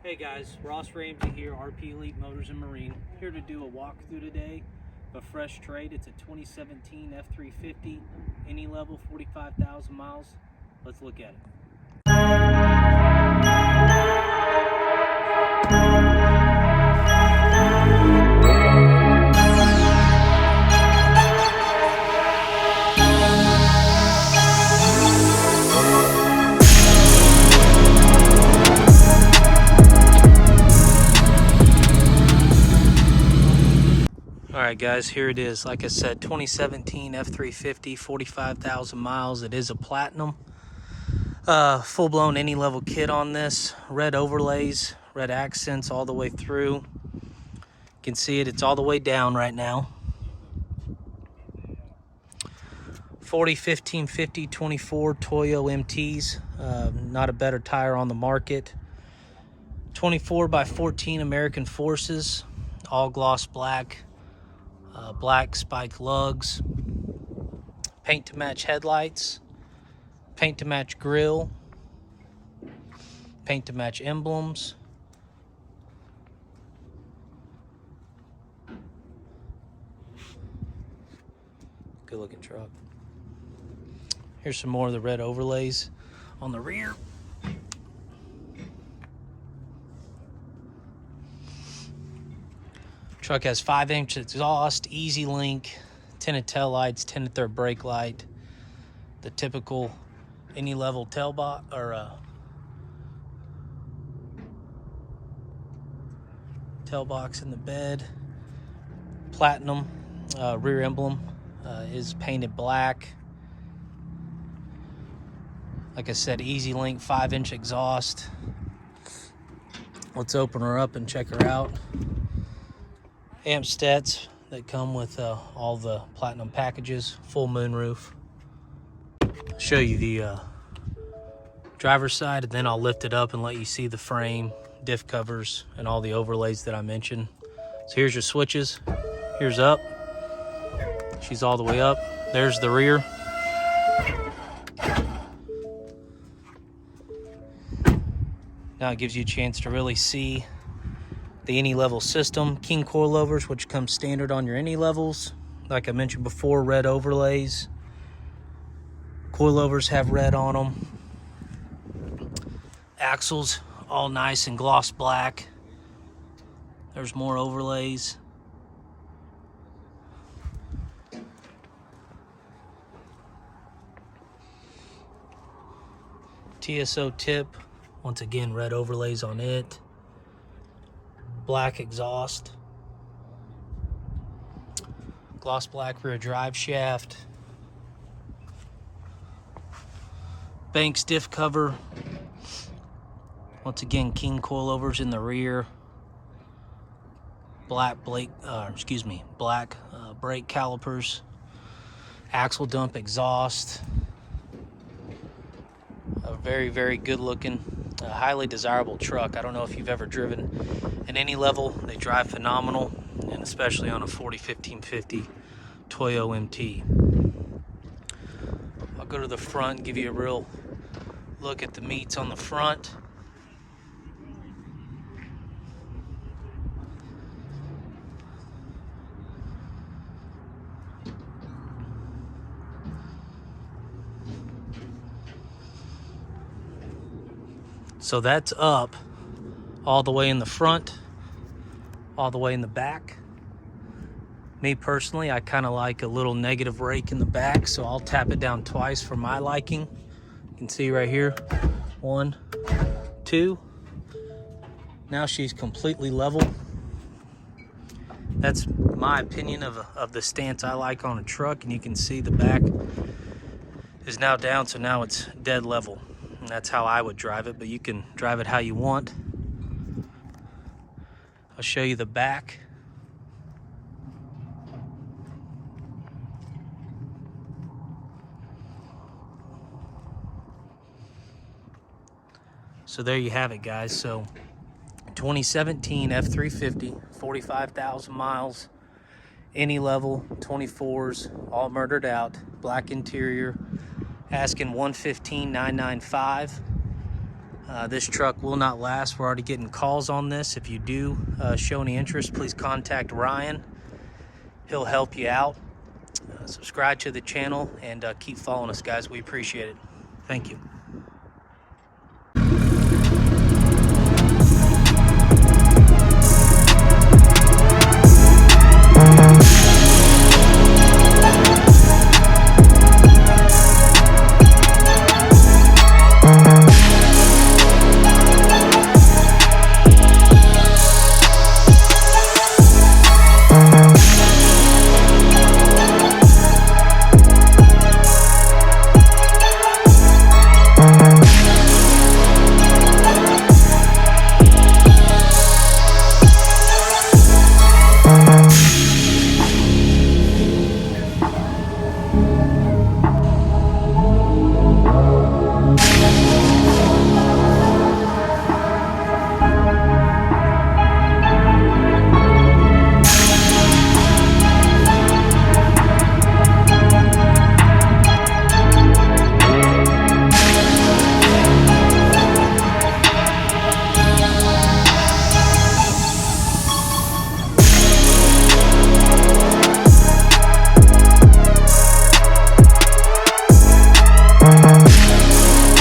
Hey guys, Ross Ramsey here, RP Elite Motors and Marine, here to do a walkthrough today of a fresh trade. It's a 2017 F-350, Anylevel, 45,000 miles. Let's look at it. Alright guys, here it is. Like I said, 2017 F-350, 45,000 miles. It is a platinum. Full-blown Anylevel kit on this. Red overlays, red accents all the way through. You can see it, it's all the way down right now. 40x15.50 24 Toyo MTs. Not a better tire on the market. 24x14 American Forces. All gloss black. Black spike lugs, paint to match headlights, paint to match grille, paint to match emblems. Good looking truck. Here's some more of the red overlays on the rear. Truck has 5-inch exhaust, easy link, tinted tail lights, tinted third brake light, the typical Anylevel tail box or tail box in the bed. Platinum rear emblem is painted black. Like I said, easy link, 5-inch exhaust. Let's open her up and check her out. Amp stats that come with all the platinum packages, full moonroof. I'll show you the driver's side, and then I'll lift it up and let you see the frame, diff covers, and all the overlays that I mentioned. So here's your switches. Here's up. She's all the way up. There's the rear. Now it gives you a chance to really see the Anylevel system. King coilovers, which comes standard on your Anylevels. Like I mentioned before, red overlays. Coilovers have red on them. Axles, all nice and gloss black. There's more overlays. TSO tip, once again, red overlays on it. Black exhaust, gloss black rear drive shaft, Banks diff cover, once again king coilovers in the rear, black brake calipers, axle dump exhaust. A very good looking, highly desirable truck. I don't know if you've ever driven an Anylevel. They drive phenomenal, and especially on a 40x15.50 Toyo MT. I'll go to the front and give you a real look at the meats on the front. So that's up all the way in the front, all the way in the back. Me personally, I kind of like a little negative rake in the back, so I'll tap it down twice for my liking. You can see right here, 1, 2. Now she's completely level. That's my opinion of the stance I like on a truck, and you can see the back is now down, so now it's dead level. And that's how I would drive it, but you can drive it how you want. I'll show you the back. So there you have it, guys. So 2017 F-350, 45,000 miles, Anylevel, 24s, all murdered out, black interior, asking $115,995. This truck will not last. We're already getting calls on this. If you do show any interest, please contact Ryan. He'll help you out. Subscribe to the channel and keep following us, guys. We appreciate it. Thank you.